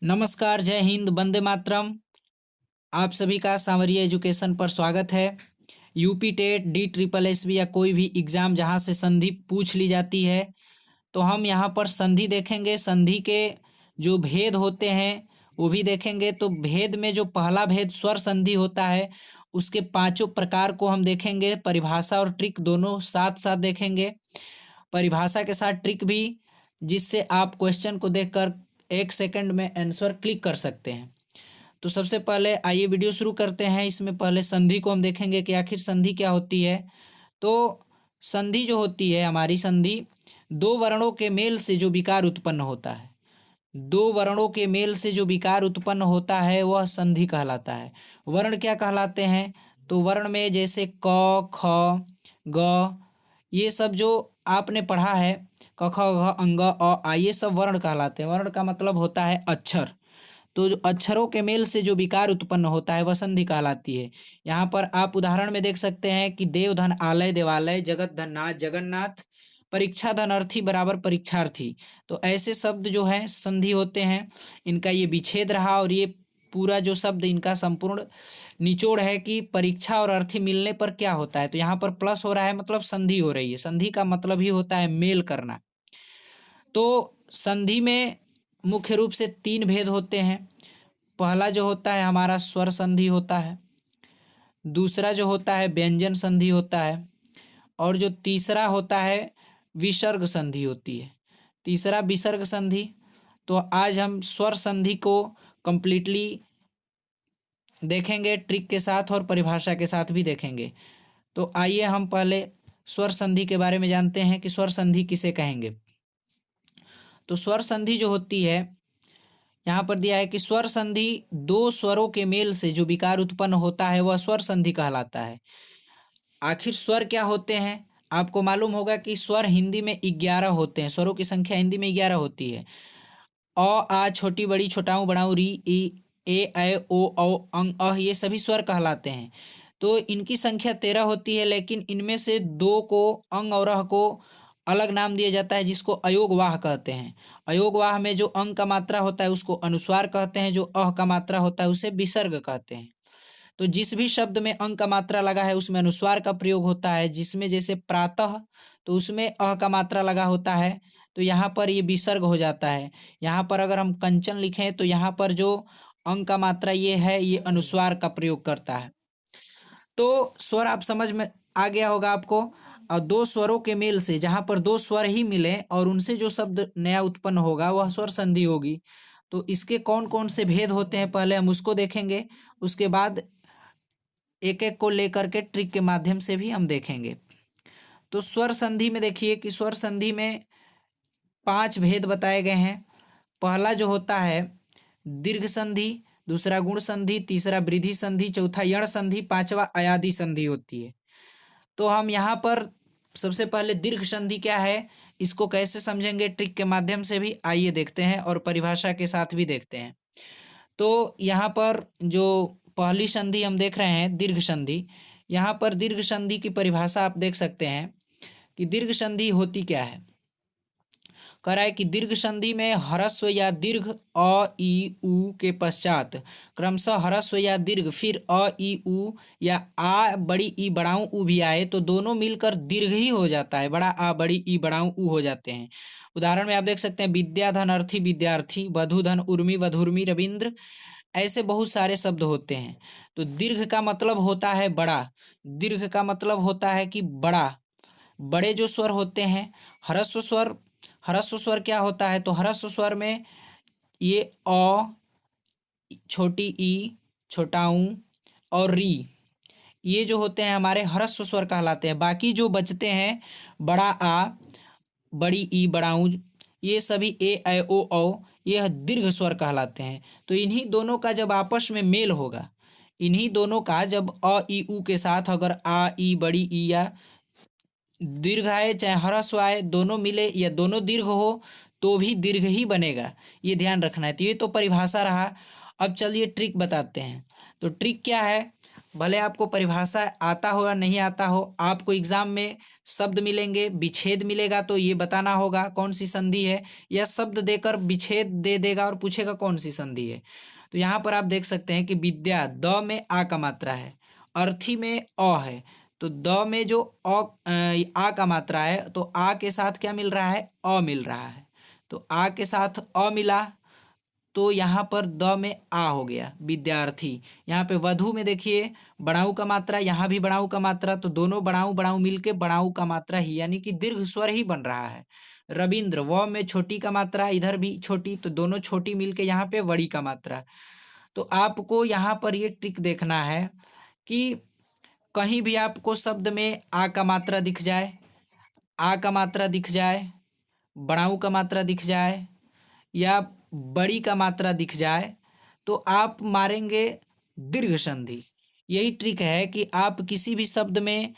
नमस्कार, जय हिंद, वंदे मातरम। आप सभी का सांवरिया एजुकेशन पर स्वागत है। UP TET, D triple S B या कोई भी एग्ज़ाम जहां से संधि पूछ ली जाती है, तो हम यहाँ पर संधि देखेंगे। संधि के जो भेद होते हैं वो भी देखेंगे। तो भेद में जो पहला भेद स्वर संधि होता है, उसके पांचों प्रकार को हम देखेंगे। परिभाषा और ट्रिक दोनों साथ साथ देखेंगे। परिभाषा के साथ ट्रिक भी, जिससे आप क्वेश्चन को देखकर 1 सेकंड में आंसर क्लिक कर सकते हैं। तो सबसे पहले आइए वीडियो शुरू करते हैं। इसमें पहले संधि को हम देखेंगे कि आखिर संधि क्या होती है। तो संधि जो होती है, हमारी संधि दो वर्णों के मेल से जो विकार उत्पन्न होता है, दो वर्णों के मेल से जो विकार उत्पन्न होता है वह संधि कहलाता है। वर्ण क्या कहलाते हैं? तो वर्ण में जैसे क, ख, ग, ये सब जो आपने पढ़ा है, क ख ग अंग अ आ, ये सब वर्ण कहलाते हैं। वर्ण का मतलब होता है अक्षर। तो जो अक्षरों के मेल से जो विकार उत्पन्न होता है वह संधि कहलाती है। यहाँ पर आप उदाहरण में देख सकते हैं कि देव धन आलय देवालय, जगत धन नाथ जगन्नाथ, परीक्षा धन अर्थी बराबर परीक्षार्थी। तो ऐसे शब्द जो हैं संधि होते हैं। इनका ये विच्छेद रहा और ये पूरा जो शब्द इनका संपूर्ण निचोड़ है कि परीक्षा और अर्थी मिलने पर क्या होता है। तो यहाँ पर प्लस हो रहा है, मतलब संधि हो रही है। संधि का मतलब ही होता है मेल करना। तो संधि में मुख्य रूप से 3 भेद होते हैं। पहला जो होता है हमारा स्वर संधि होता है, दूसरा जो होता है व्यंजन संधि होता है, और जो तीसरा होता है विसर्ग संधि होती है। तीसरा विसर्ग संधि। तो आज हम स्वर संधि को कंप्लीटली देखेंगे, ट्रिक के साथ और परिभाषा के साथ भी देखेंगे। तो आइए हम पहले स्वर संधि के बारे में जानते हैं कि स्वर संधि किसे कहेंगे। तो स्वर संधि जो होती है, यहाँ पर दिया है कि स्वर संधि दो स्वरों के मेल से जो विकार उत्पन्न होता है वह स्वर संधि कहलाता है। आखिर स्वर क्या होते हैं? आपको मालूम होगा कि स्वर हिंदी में 11 होते हैं। स्वरों की संख्या हिंदी में 11 होती है। अ, आ, छोटी बड़ी छोटाऊ बड़ाऊ, री, ई, ए, ओ, औ, अंग, अह, ये सभी स्वर कहलाते हैं। तो इनकी संख्या 13 होती है, लेकिन इनमें से दो को, अंग और अह को, अलग नाम दिया जाता है, जिसको अयोगवाह कहते हैं। अयोगवाह में जो अंग का मात्रा होता है उसको अनुस्वार कहते हैं, जो अह का मात्रा होता है उसे विसर्ग कहते हैं। तो जिस भी शब्द में अंग का मात्रा लगा है उसमें अनुस्वार का प्रयोग होता है। जिसमें जैसे प्रातः, तो उसमें अ का मात्रा लगा होता है, तो यहाँ पर ये विसर्ग हो जाता है। यहाँ पर अगर हम कंचन लिखें तो यहाँ पर जो अंग का मात्रा ये है, ये अनुस्वार का प्रयोग करता है। तो स्वर आप समझ में आ गया होगा आपको। और दो स्वरों के मेल से, जहाँ पर दो स्वर ही मिले और उनसे जो शब्द नया उत्पन्न होगा वह स्वर संधि होगी। तो इसके कौन कौन से भेद होते हैं पहले हम उसको देखेंगे, उसके बाद एक एक को लेकर के ट्रिक के माध्यम से भी हम देखेंगे। तो स्वर संधि में देखिए कि स्वर संधि में 5 भेद बताए गए हैं। पहला जो होता है दीर्घ संधि, दूसरा गुण संधि, तीसरा वृद्धि संधि, चौथा यण संधि, पांचवा अयादि संधि होती है। तो हम यहाँ पर सबसे पहले दीर्घ संधि क्या है, इसको कैसे समझेंगे ट्रिक के माध्यम से भी आइए देखते हैं, और परिभाषा के साथ भी देखते हैं। तो यहाँ पर जो पहली संधि हम देख रहे हैं दीर्घ संधि, यहाँ पर दीर्घ संधि की परिभाषा आप देख सकते हैं कि दीर्घ संधि होती क्या है। कह रहा है कि दीर्घ संधि में ह्रस्व या दीर्घ अ ई उ के पश्चात क्रमशः ह्रस्व या दीर्घ, फिर अ ई उ या आ बड़ी ई बड़ाऊ उ भी आए तो दोनों मिलकर दीर्घ ही हो जाता है। बड़ा आ बड़ी ई बड़ाऊ उ हो जाते हैं। उदाहरण में आप देख सकते हैं विद्याधन अर्थी विद्यार्थी, वधुधन उर्मी वधुर्मी रविंद्र, ऐसे बहुत सारे शब्द होते हैं। तो दीर्घ का मतलब होता है बड़ा, दीर्घ का मतलब होता है कि बड़ा, बड़े जो स्वर होते हैं। ह्रस्व स्वर, ह्रस्व स्वर क्या होता है? तो ह्रस्व स्वर में ये अ, छोटी ई, छोटा ऊ और री, ये जो होते हैं हमारे ह्रस्व स्वर कहलाते हैं। बाकी जो बचते हैं बड़ा आ, बड़ी ई, बड़ा ऊ, ये सभी ए ओ औ, ये दीर्घ स्वर कहलाते हैं। तो इन्हीं दोनों का जब आपस में मेल होगा, इन्हीं दोनों का जब अ ई उ के साथ अगर आ ई बड़ी ई या दीर्घ आए चाहे ह्रस्व आए, दोनों मिले या दोनों दीर्घ हो तो भी दीर्घ ही बनेगा, ये ध्यान रखना है। तो ये तो परिभाषा रहा। अब चलिए ट्रिक बताते हैं। तो ट्रिक क्या है? भले आपको परिभाषा आता हो या नहीं आता हो, आपको एग्जाम में शब्द मिलेंगे, विच्छेद मिलेगा, तो ये बताना होगा कौन सी संधि है, या शब्द देकर विच्छेद दे देगा और पूछेगा कौन सी संधि है। तो यहाँ पर आप देख सकते हैं कि विद्या, द में आ का मात्रा है, अर्थी में अ है, तो द में जो आ का मात्रा है, तो आ के साथ क्या मिल रहा है, अ मिल रहा है। तो आ के साथ अ मिला, तो यहाँ पर द में आ हो गया, विद्यार्थी। यहाँ पे वधु में देखिए बड़ाऊ का मात्रा, यहाँ भी बड़ाऊ का मात्रा, तो दोनों बड़ाऊ बड़ाऊ मिलके बड़ाऊ का मात्रा ही, यानी कि दीर्घ स्वर ही बन रहा है। रविंद्र, व में छोटी का मात्रा, इधर भी छोटी, तो दोनों छोटी मिलके यहाँ पे बड़ी का मात्रा। तो आपको यहाँ पर ये ट्रिक देखना है कि कहीं भी आपको शब्द में आ का मात्रा दिख जाए, आ का मात्रा दिख जाए, बड़ाऊ का मात्रा दिख जाए, या बड़ी का मात्रा दिख जाए, तो आप मारेंगे दीर्घ संधि। यही ट्रिक है कि आप किसी भी शब्द में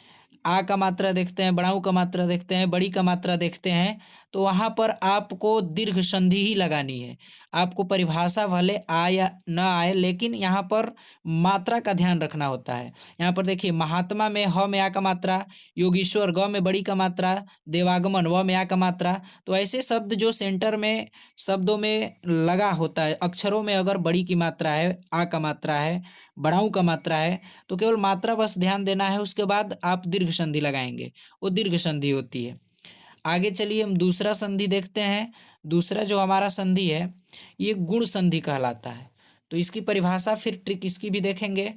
आ का मात्रा देखते हैं, बड़ाऊ का मात्रा देखते हैं, बड़ी का मात्रा देखते हैं, तो वहाँ पर आपको दीर्घ संधि ही लगानी है। आपको परिभाषा भले आए या न आए, लेकिन यहाँ पर मात्रा का ध्यान रखना होता है। यहाँ पर देखिए महात्मा में ह में आ का मात्रा, योगीश्वर ग में बड़ी का मात्रा, देवागमन व में आ का मात्रा। तो ऐसे शब्द जो सेंटर में शब्दों में लगा होता है, अक्षरों में अगर बड़ी की मात्रा है, आ का मात्रा है, बड़ाऊ का मात्रा है, तो केवल मात्रा बस ध्यान देना है, उसके बाद आप दीर्घ संधि लगाएंगे, वो दीर्घ संधि होती है। आगे चलिए हम दूसरा संधि देखते हैं। दूसरा जो हमारा संधि है, ये गुण संधि कहलाता है। तो इसकी परिभाषा फिर ट्रिक इसकी भी देखेंगे।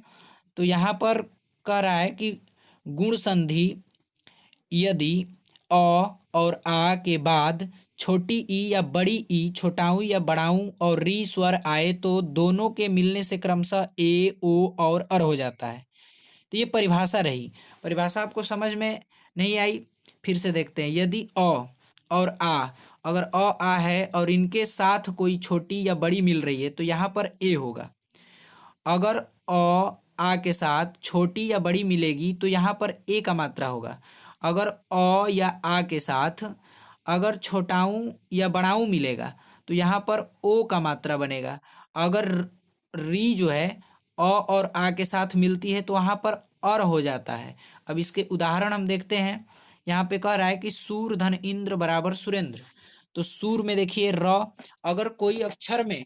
तो यहाँ पर कह रहा है कि गुण संधि यदि अ और आ के बाद छोटी ई या बड़ी ई, छोटाऊ या बड़ाऊ और री स्वर आए, तो दोनों के मिलने से क्रमशः ए, ओ और अर हो जाता है। तो ये परिभाषा रही। परिभाषा आपको समझ में नहीं आई, फिर से देखते हैं। यदि अ और आ, अगर अ आ है और इनके साथ कोई छोटी या बड़ी मिल रही है, तो यहाँ पर ए होगा। अगर अ आ के साथ छोटी या बड़ी मिलेगी, तो यहाँ पर ए का मात्रा होगा। अगर अ या आ के साथ अगर छोटाऊ या बड़ाऊ मिलेगा, तो यहाँ पर ओ का मात्रा बनेगा। अगर री जो है अ और आ के साथ मिलती है, तो वहाँ पर अर हो जाता है। अब इसके उदाहरण हम देखते हैं। यहाँ पे कह रहा है कि सूर धन इंद्र बराबर सुरेंद्र। तो सूर में देखिए र, अगर कोई अक्षर में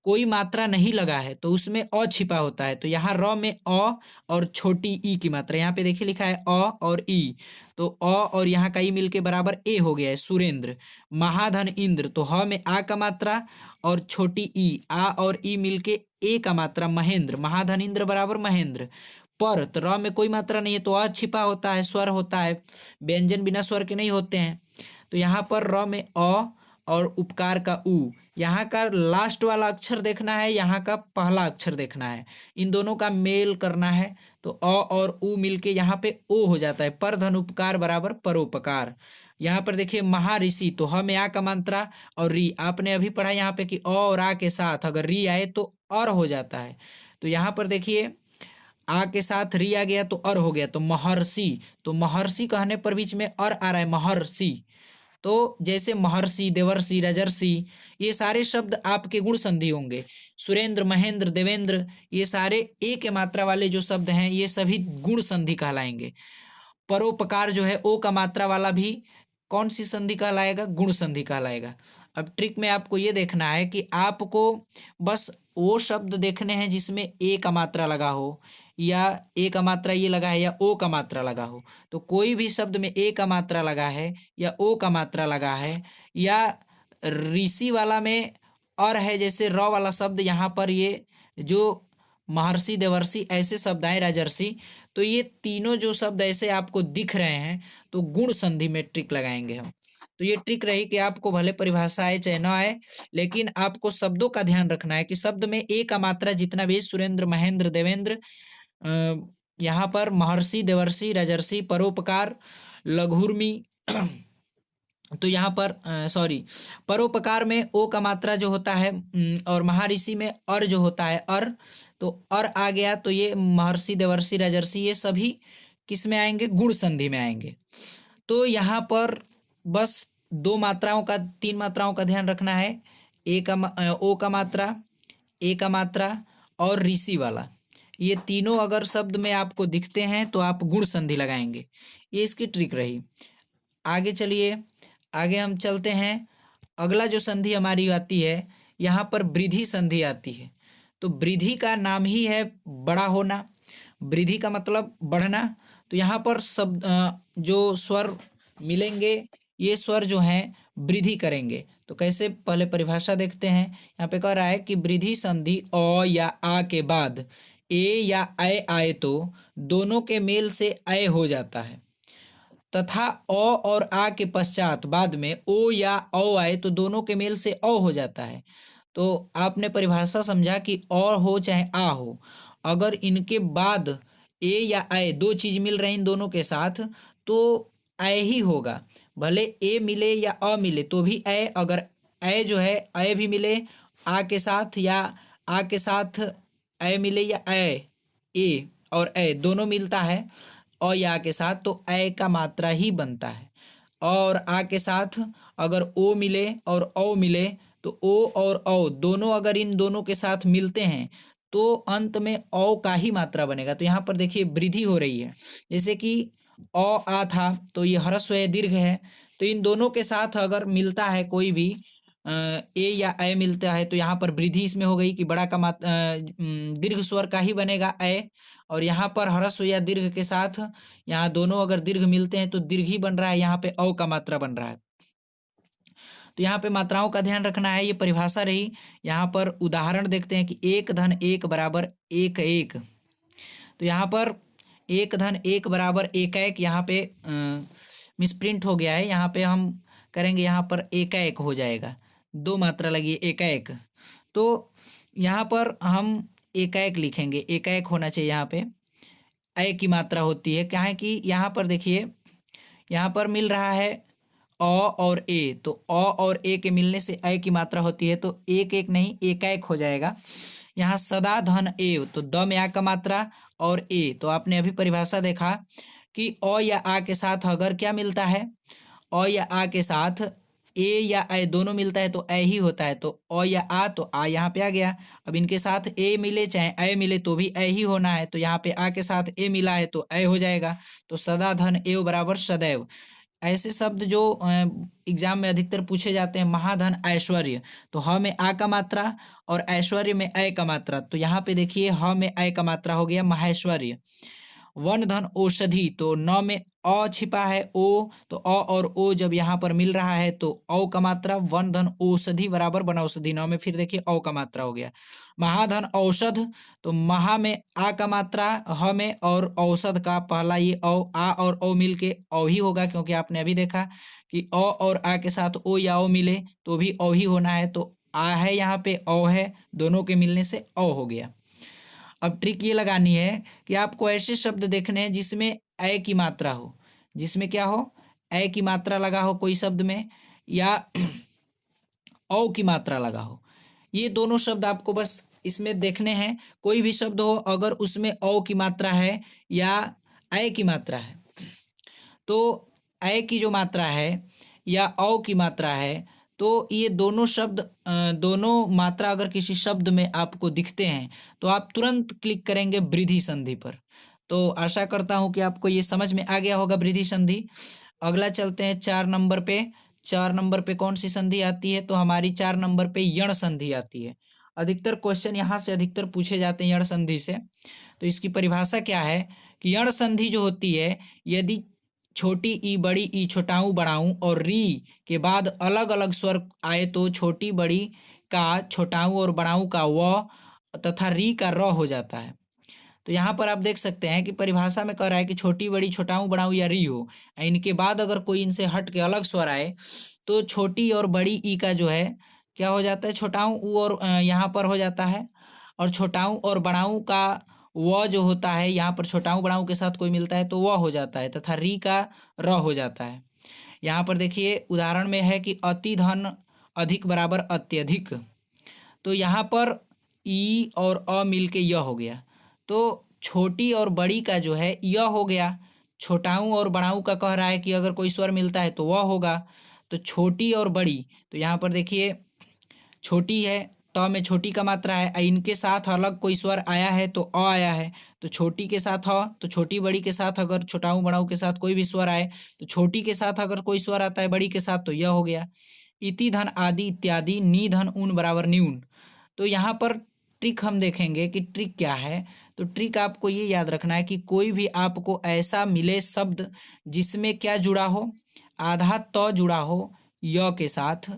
कोई मात्रा नहीं लगा है, तो उसमें अ छिपा होता है। तो यहाँ र में अ और छोटी ई की मात्रा, यहाँ पे देखिए लिखा है अ और ई, तो अ और यहाँ का ई मिलके बराबर ए हो गया है, सुरेंद्र। महाधन इंद्र, तो ह में आ का मात्रा और छोटी ई, आ और ई मिलके ए का मात्रा, महेंद्र। महाधन इंद्र बराबर महेंद्र। पर, तो र में कोई मात्रा नहीं है, तो अ छिपा होता है, स्वर होता है, व्यंजन बिना स्वर के नहीं होते हैं। तो यहाँ पर र में अ और उपकार का उ, यहाँ का लास्ट वाला अक्षर देखना है, यहाँ का पहला अक्षर देखना है, इन दोनों का मेल करना है। तो अ और उ मिलके यहाँ पे ओ हो जाता है, पर धन उपकार बराबर परोपकार। यहाँ पर देखिए महाऋषि, तो ह में आ का मात्रा और री, आपने अभी पढ़ा यहाँ पे कि अ और आ के साथ अगर री आए तो अर हो जाता है। तो यहाँ पर देखिए आ के साथ री आ गया तो अर हो गया, तो महर्षि। तो महर्षि कहने पर बीच में अर आ रहा है, महर्षि। तो जैसे महर्षि, देवर्षि, रजर्षि, ये सारे शब्द आपके गुण संधि होंगे। सुरेंद्र, महेंद्र, देवेंद्र, ये सारे ए के मात्रा वाले जो शब्द हैं, ये सभी गुण संधि कहलाएंगे। परोपकार जो है ओ का मात्रा वाला भी कौन सी संधि कहलाएगा, गुण संधि कहलाएगा। अब ट्रिक में आपको ये देखना है कि आपको बस वो शब्द देखने हैं जिसमें ए का मात्रा लगा हो, या ए का मात्रा ये लगा है, या ओ का मात्रा लगा हो। तो कोई भी शब्द में ए का मात्रा लगा है या ओ का मात्रा लगा है, या ऋषि वाला में और है, जैसे र वाला शब्द यहाँ पर ये जो महर्षि, देवर्षि ऐसे शब्द आए, राजर्षि, तो ये तीनों जो शब्द ऐसे आपको दिख रहे हैं, तो गुण संधि में ट्रिक लगाएंगे हम। तो ये ट्रिक रही कि आपको भले परिभाषा आए चाहे ना आए, लेकिन आपको शब्दों का ध्यान रखना है कि शब्द में ए का मात्रा जितना भी, सुरेंद्र, महेंद्र, देवेंद्र, यहाँ पर महर्षि, देवर्षि, राजर्षि, परोपकार, लघुर्मी, तो यहाँ पर सॉरी, परोपकार में ओ का मात्रा जो होता है, और महर्षि में अर जो होता है, अर, तो अर आ गया, तो ये महर्षि, देवर्षि, राजर्षि, ये सभी किस में आएंगे, गुण संधि में आएंगे। तो यहाँ पर बस दो मात्राओं का, तीन मात्राओं का ध्यान रखना है। ओ का मात्रा, ए का मात्रा और ऋषि वाला, ये तीनों अगर शब्द में आपको दिखते हैं तो आप गुण संधि लगाएंगे। ये इसकी ट्रिक रही। आगे चलिए, आगे हम चलते हैं। अगला जो संधि हमारी आती है, यहाँ पर वृद्धि संधि आती है। तो वृद्धि का नाम ही है बड़ा होना, वृद्धि का मतलब बढ़ना। तो यहाँ पर शब्द जो स्वर मिलेंगे, ये स्वर जो हैं वृद्धि करेंगे। तो कैसे, पहले परिभाषा देखते हैं। यहाँ पे कह रहा है कि वृद्धि संधि अ या आ के बाद ए या ऐ आए तो दोनों के मेल से ऐ हो जाता है, तथा अ और आ के पश्चात बाद में ओ या औ आए तो दोनों के मेल से औ हो जाता है। तो आपने परिभाषा समझा कि अ हो चाहे आ हो, अगर इनके बाद ए या ऐ दो चीज मिल रही इन दोनों के साथ तो ऐ ही होगा। भले ए मिले या अ मिले तो भी ऐ, अगर ऐ जो है ऐ भी मिले आ के साथ या आ के साथ ऐ मिले या ए और ऐ दोनों मिलता है और या के साथ तो ऐ का मात्रा ही बनता है। और आ के साथ अगर ओ मिले और औ मिले तो ओ और औ दोनों अगर इन दोनों के साथ मिलते हैं तो अंत में औ का ही मात्रा बनेगा। तो यहाँ पर देखिए वृद्धि हो रही है। जैसे कि औ आ था तो ये ह्रस्व है, दीर्घ है। तो इन दोनों के साथ अगर मिलता है कोई भी ए या ऐ मिलता है तो यहाँ पर वृद्धि इसमें हो गई कि बड़ा का दीर्घ स्वर का ही बनेगा ऐ। और यहाँ पर ह्रस्व या दीर्घ के साथ यहाँ दोनों अगर दीर्घ मिलते हैं तो दीर्घ ही बन रहा है, यहाँ पे औ का मात्रा बन रहा है। तो यहाँ पे मात्राओं का ध्यान रखना है, ये परिभाषा रही। यहाँ पर उदाहरण देखते हैं कि 1 - 1 बराबर 1 1। तो यहाँ पर 1 - 1 बराबर 1 1 यहाँ पे मिसप्रिंट हो गया है। यहाँ पे हम करेंगे, यहाँ पर 1 1 हो जाएगा, दो मात्रा लगी 1 1। तो यहाँ पर हम 1 1 लिखेंगे, 1 1 होना चाहिए। यहाँ पे ऐ की मात्रा होती है, क्या है कि यहाँ पर देखिए यहाँ पर मिल रहा है अ और ए, तो अ और ए के मिलने से ऐ की मात्रा होती है। तो 1 1 नहीं 1 1 हो जाएगा। यहाँ सदा धन ए, तो द में आ का मात्रा और ए, तो आपने अभी परिभाषा देखा कि अ या आ के साथ अगर क्या मिलता है, अ या आ के साथ ए या ऐ दोनों मिलता है तो ऐ ही होता है। तो अ या आ, तो आ यहाँ पे आ गया। अब इनके साथ ए मिले चाहे ऐ मिले तो भी ऐ ही होना है। तो यहाँ पे आ के साथ ए मिला है तो ऐ हो जाएगा। तो सदा धन एव बराबर सदैव। ऐसे शब्द जो एग्जाम में अधिकतर पूछे जाते हैं, महाधन ऐश्वर्य, तो ह में आ का मात्रा और ऐश्वर्य में ऐ का मात्रा। तो यहाँ पे देखिए ह में ऐ का मात्रा हो गया महेश्वर्य। वन धन औषधि, तो न में अ छिपा है ओ, तो अ और ओ जब यहाँ पर मिल रहा है तो औ का मात्रा। वन धन औषधि बराबर वनौषधि, न में फिर देखिए औ का मात्रा हो गया। महाधन औषध, तो महा में आ का मात्रा ह में और औषध का पहला ये औ, आ और औ मिल के औ ही होगा, क्योंकि आपने अभी देखा कि अ और आ के साथ ओ या औ मिले तो भी औ ही होना है। तो आ है यहाँ पे औ है, दोनों के मिलने से औ हो गया। अब ट्रिक ये लगानी है कि आपको ऐसे शब्द देखने हैं जिसमें ऐ की मात्रा हो, जिसमें क्या हो, ऐ की मात्रा लगा हो कोई शब्द में, या औ की मात्रा लगा हो। ये दोनों शब्द आपको बस इसमें देखने हैं। कोई भी शब्द हो अगर उसमें औ की मात्रा है या ऐ की मात्रा है, तो ऐ की जो मात्रा है या औ की मात्रा है, तो ये दोनों शब्द दोनों मात्रा अगर किसी शब्द में आपको दिखते हैं तो आप तुरंत क्लिक करेंगे वृद्धि संधि पर। तो आशा करता हूं कि आपको ये समझ में आ गया होगा वृद्धि संधि। अगला चलते हैं 4 नंबर पे। 4 नंबर पे कौन सी संधि आती है, तो हमारी 4 नंबर पे यण संधि आती है। अधिकतर क्वेश्चन यहाँ से अधिकतर पूछे जाते हैं यण संधि से। तो इसकी परिभाषा क्या है कि यण संधि जो होती है, यदि छोटी ई बड़ी ई छोटाऊ बड़ाऊ और री के बाद अलग अलग स्वर आए तो छोटी बड़ी का छोटाऊ और बड़ाऊ का व तथा री का र हो जाता है। तो यहाँ पर आप देख सकते हैं कि परिभाषा में कह रहा है कि छोटी बड़ी छोटाऊ बड़ाऊ या री हो, इनके बाद अगर कोई इनसे हट के अलग स्वर आए तो छोटी और बड़ी ई का जो है क्या हो जाता है, छोटाऊ ऊ और यहाँ पर हो जाता है। और छोटाऊ और बड़ाऊ का व जो होता है, यहाँ पर छोटाऊ बड़ाऊ के साथ कोई मिलता है तो वह हो जाता है, तथा री का र हो जाता है। यहाँ पर देखिए उदाहरण में है कि अति धन अधिक बराबर अत्यधिक, तो यहाँ पर ई और अ मिल के य हो गया। तो छोटी और बड़ी का जो है य हो गया। छोटाऊ और बड़ाऊ का कह रहा है कि अगर कोई स्वर मिलता है तो वह होगा। तो छोटी और बड़ी, तो यहाँ पर देखिए छोटी है त में छोटी का मात्रा है, इनके साथ अलग कोई स्वर आया है तो अ आया है, तो छोटी के साथ ह, तो छोटी बड़ी के साथ अगर छोटाऊ बड़ाऊ के साथ कोई भी स्वर आए तो छोटी के साथ अगर कोई स्वर आता है बड़ी के साथ तो यह हो गया। इति धन आदि इत्यादि नी धन ऊन बराबर न्यून। तो यहाँ पर ट्रिक हम देखेंगे कि ट्रिक क्या है। तो ट्रिक आपको ये याद रखना है कि कोई भी आपको ऐसा मिले शब्द जिसमें क्या जुड़ा हो, आधा त जुड़ा हो य के साथ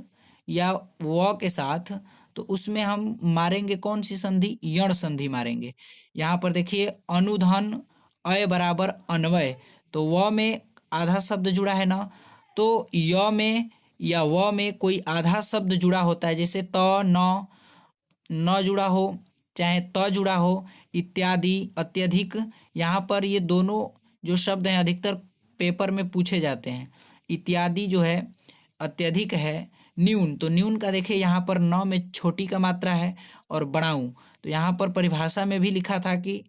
या व के साथ, तो उसमें हम मारेंगे कौन सी संधि, यण संधि मारेंगे। यहाँ पर देखिए अनुधन अय बराबर अन्वय, तो व में आधा शब्द जुड़ा है ना, तो य में या व में कोई आधा शब्द जुड़ा होता है, जैसे त न जुड़ा हो चाहे त जुड़ा हो इत्यादि अत्यधिक। यहाँ पर ये दोनों जो शब्द हैं अधिकतर पेपर में पूछे जाते हैं। इत्यादि जो है अत्यधिक है, न्यून, तो न्यून का देखिए यहाँ पर न में छोटी का मात्रा है और बड़ाऊ, तो यहाँ पर परिभाषा में भी लिखा था कि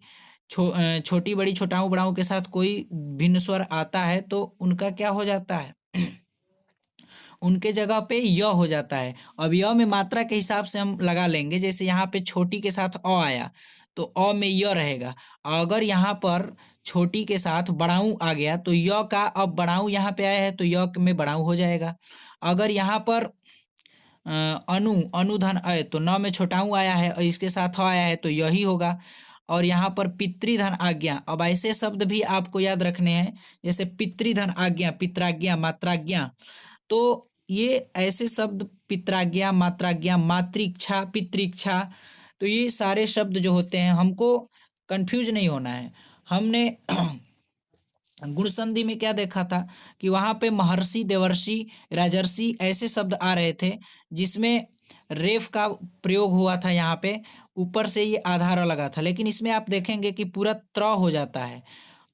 छोटी बड़ी छोटाऊ बड़ाऊ के साथ कोई भिन्न स्वर आता है तो उनका क्या हो जाता है उनके जगह पे य हो जाता है। अब य में मात्रा के हिसाब से हम लगा लेंगे, जैसे यहाँ पे छोटी के साथ अ आया तो अ में य रहेगा। अगर यहाँ पर छोटी के साथ बड़ाऊ आ गया तो य का अब बड़ाऊ यहाँ पे आया है तो य में बड़ाऊ हो जाएगा। अगर यहाँ पर अनुधन अय तो न में छोटाऊ आया है और इसके साथ आया है तो यही होगा। और यहाँ पर पितृधन आज्ञा, अब ऐसे शब्द भी आपको याद रखने हैं, जैसे पितृधन आज्ञा, पित्राज्ञा, मात्राज्ञा, तो ये ऐसे शब्द पित्राज्ञा, मात्राज्ञा, मातृइच्छा, पितृइच्छा, तो ये सारे शब्द जो होते हैं हमको कंफ्यूज नहीं होना है। हमने गुण संधि में क्या देखा था कि वहां पे महर्षि, देवर्षि, राजर्षि ऐसे शब्द आ रहे थे जिसमें रेफ का प्रयोग हुआ था, यहाँ पे ऊपर से ये आधार लगा था, लेकिन इसमें आप देखेंगे कि पूरा त्र हो जाता है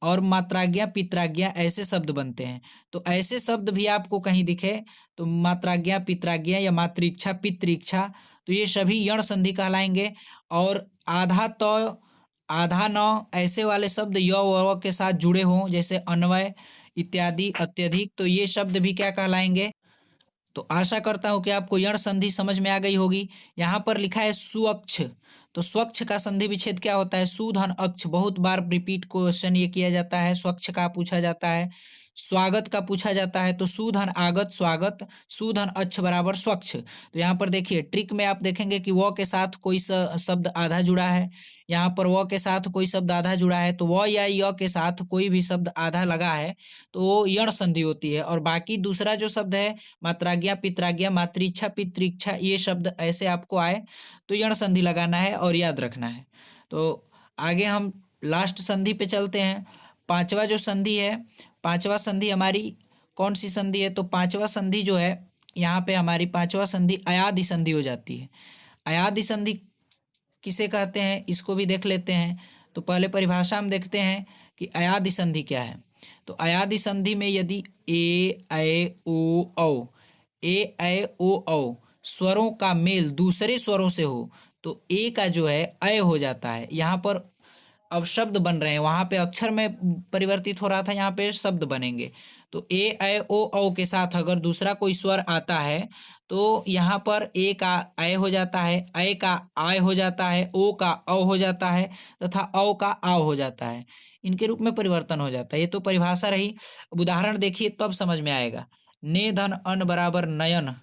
और मात्राज्ञा, पित्राज्ञा ऐसे शब्द बनते हैं। तो ऐसे शब्द भी आपको कहीं दिखे तो मात्राज्ञा, पित्राज्ञा या मातृइच्छा, पितृइच्छा, तो ये सभी यण संधि कहलाएंगे। और आधा तो आधा न ऐसे वाले शब्द य व के साथ जुड़े हों, जैसे अन्वय इत्यादि अत्यधिक, तो ये शब्द भी क्या कहलाएंगे। तो आशा करता हूं कि आपको यण संधि समझ में आ गई होगी। यहाँ पर लिखा है सुअक्ष, तो स्वच्छ का संधि विच्छेद क्या होता है, सुधन अक्ष, बहुत बार रिपीट क्वेश्चन ये किया जाता है। स्वच्छ का पूछा जाता है, स्वागत का पूछा जाता है, तो सुधन आगत स्वागत, सुधन अक्ष बराबर स्वच्छ। तो यहाँ पर देखिए ट्रिक में आप देखेंगे कि व के साथ कोई शब्द आधा जुड़ा है, यहाँ पर व के साथ कोई शब्द आधा जुड़ा है, तो व या य के साथ कोई भी शब्द आधा लगा है तो वो यण संधि होती है। और बाकी दूसरा जो शब्द है मात्राज्ञा, पित्राज्ञा, मातृइच्छा, पितृइच्छा, ये शब्द ऐसे आपको आए तो यण संधि लगाना है और याद रखना है। तो आगे हम लास्ट संधि पे चलते हैं। पांचवा जो संधि है, पांचवा संधि हमारी कौन सी संधि है, तो पांचवा संधि जो है यहाँ पे हमारी पांचवा संधि अयादि संधि हो जाती है। अयादि संधि किसे कहते हैं इसको भी देख लेते हैं। तो पहले परिभाषा हम देखते हैं कि अयादि संधि क्या है। तो अयादि संधि में यदि ए ऐ ओ औ, ए ऐ ओ औ स्वरों का मेल दूसरे स्वरों से हो तो ए का जो है अय हो जाता है। यहाँ पर अब शब्द बन रहे हैं, वहां पे अक्षर में परिवर्तित हो रहा था, यहाँ पे शब्द बनेंगे। तो ए ऐ ओ औ के साथ अगर दूसरा कोई स्वर आता है तो यहाँ पर ए का अय हो जाता है, अय का आय हो जाता है, ओ का औ हो जाता है तथा औ का आव हो जाता है। इनके रूप में परिवर्तन हो जाता है। ये तो परिभाषा रही। अब उदाहरण देखिए तब समझ में आएगा। ने धन अन बराबर नयन,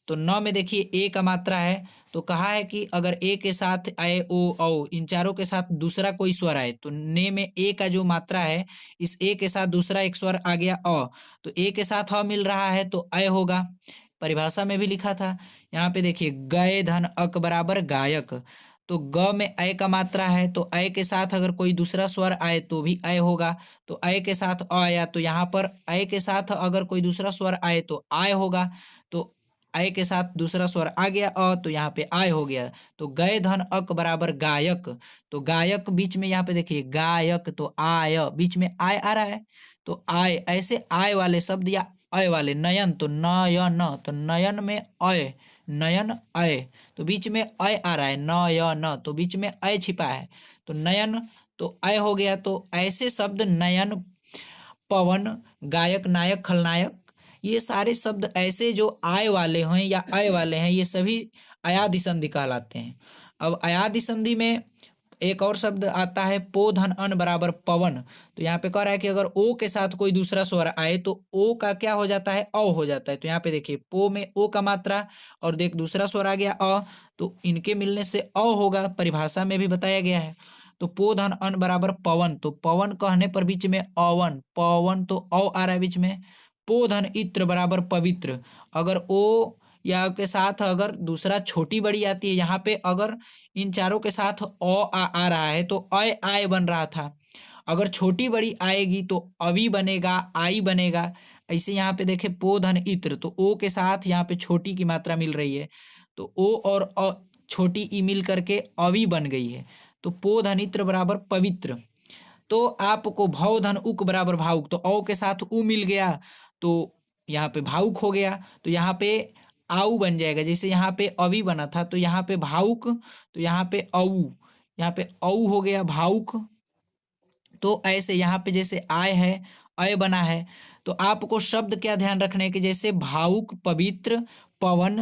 तो न में देखिए ए का मात्रा है, तो कहा है कि अगर ए के साथ ऐ ओ औ इन चारों के साथ दूसरा कोई स्वर आए तो ने में ए का जो मात्रा है, इस ए के साथ दूसरा एक स्वर आ गया अ, तो ए के साथ अ मिल रहा है तो अय होगा। परिभाषा में भी लिखा था। यहाँ पे देखिए गए धन अक बराबर गायक, तो ग में अय का मात्रा है तो अय के साथ अगर कोई दूसरा स्वर आए तो भी अय होगा। तो अय के साथ अ आया तो यहाँ पर अय के साथ अगर कोई दूसरा स्वर आए तो आय होगा। तो अय के साथ दूसरा स्वर आ गया अ, तो यहाँ पे आय हो गया। तो गए धन अक बराबर गायक, तो गायक बीच में यहाँ पे देखिए गायक, तो आय बीच में आय आ रहा है तो आय। ऐसे आय वाले शब्द या अय वाले, नयन तो नयन, तो नयन में अय, नयन अय, तो बीच में अय आ रहा है, नयन तो बीच में अय छिपा है तो नयन तो अय हो गया। तो ऐसे शब्द नयन, पवन, गायक, नायक, खलनायक, ये सारे शब्द ऐसे जो आय वाले हैं या अय वाले हैं, ये सभी अयादि संधि कहलाते हैं। अब अयादि संधि में एक और शब्द आता है पो धन अन बराबर पवन। तो यहाँ पे कह रहा है कि अगर ओ के साथ कोई दूसरा स्वर आए तो ओ का क्या हो जाता है, औ हो जाता है। तो यहाँ पे देखिए पो में ओ का मात्रा और देख दूसरा स्वर आ गया अ, तो इनके मिलने से अ होगा, परिभाषा में भी बताया गया है। तो पो धन अन बराबर पवन, तो पवन कहने पर बीच में अवन, पवन तो औ आ रहा है बीच में। पो धन इत्र बराबर पवित्र, अगर ओ या के साथ अगर दूसरा छोटी बड़ी आती है, यहाँ पे अगर इन चारों के साथ आ रहा है तो अय आय बन रहा था। अगर छोटी बड़ी आएगी तो अवि बनेगा, आई बनेगा। ऐसे यहाँ पे देखे पो धन इत्र, तो ओ के साथ यहाँ पे छोटी की मात्रा मिल रही है, तो ओ और छोटी ई मिल करके अवि बन गई है। तो पो धन इत्र बराबर पवित्र। तो आपको भव धन उक बराबर भावुक, तो औ के साथ उ मिल गया तो यहाँ पे भावुक हो गया। तो यहाँ पे आऊ बन जाएगा, जैसे यहाँ पे अवि बना था तो यहाँ पे भावुक, तो यहाँ पे औ, यहाँ पे औ हो गया भावुक। तो ऐसे यहाँ पे जैसे आय है, अय बना है। तो आपको शब्द क्या ध्यान रखने के, जैसे भावुक, पवित्र, पवन,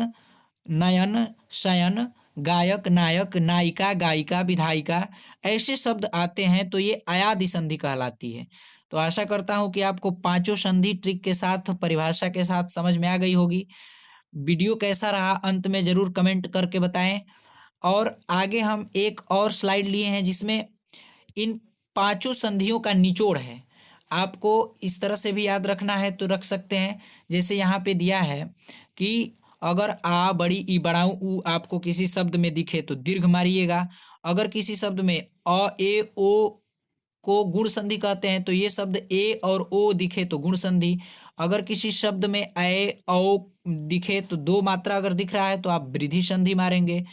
नयन, शयन, गायक, नायक, नायिका, गायिका, विधायिका, ऐसे शब्द आते हैं तो ये अयादि संधि कहलाती है। तो आशा करता हूं कि आपको पांचों संधि ट्रिक के साथ, परिभाषा के साथ समझ में आ गई होगी। वीडियो कैसा रहा अंत में जरूर कमेंट करके बताएं। और आगे हम एक और स्लाइड लिए हैं जिसमें इन पांचों संधियों का निचोड़ है। आपको इस तरह से भी याद रखना है तो रख सकते हैं, जैसे यहाँ पे दिया है कि अगर आ बड़ी ई बड़ा ऊ आपको किसी शब्द में दिखे तो दीर्घ मारिएगा। अगर किसी शब्द में अ ए ओ को गुण संधि कहते हैं तो ये शब्द ए और ओ दिखे तो गुण संधि। अगर किसी शब्द में ए औ दिखे तो दो मात्रा अगर दिख रहा है तो आप वृद्धि संधि मारेंगे।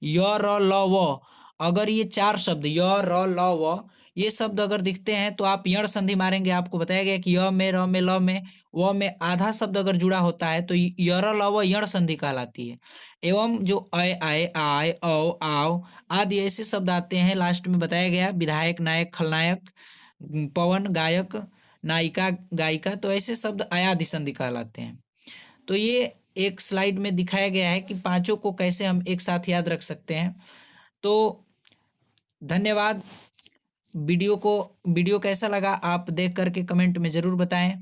य र ल व, अगर ये चार शब्द य र ल व ये शब्द अगर दिखते हैं तो आप यण संधि मारेंगे। आपको बताया गया कि य में, र में, ल में, व में आधा शब्द अगर जुड़ा होता है तो य र ल व यण संधि कहलाती है। एवं जो अय आय आय औ आओ आदि ऐसे शब्द आते हैं, लास्ट में बताया गया विधायक, नायक, खलनायक, पवन, गायक, नायिका, गायिका, तो ऐसे शब्द अयादि संधि कहलाते हैं। तो ये एक स्लाइड में दिखाया गया है कि पांचों को कैसे हम एक साथ याद रख सकते हैं। तो धन्यवाद। वीडियो कैसा लगा आप देख करके कमेंट में ज़रूर बताएं।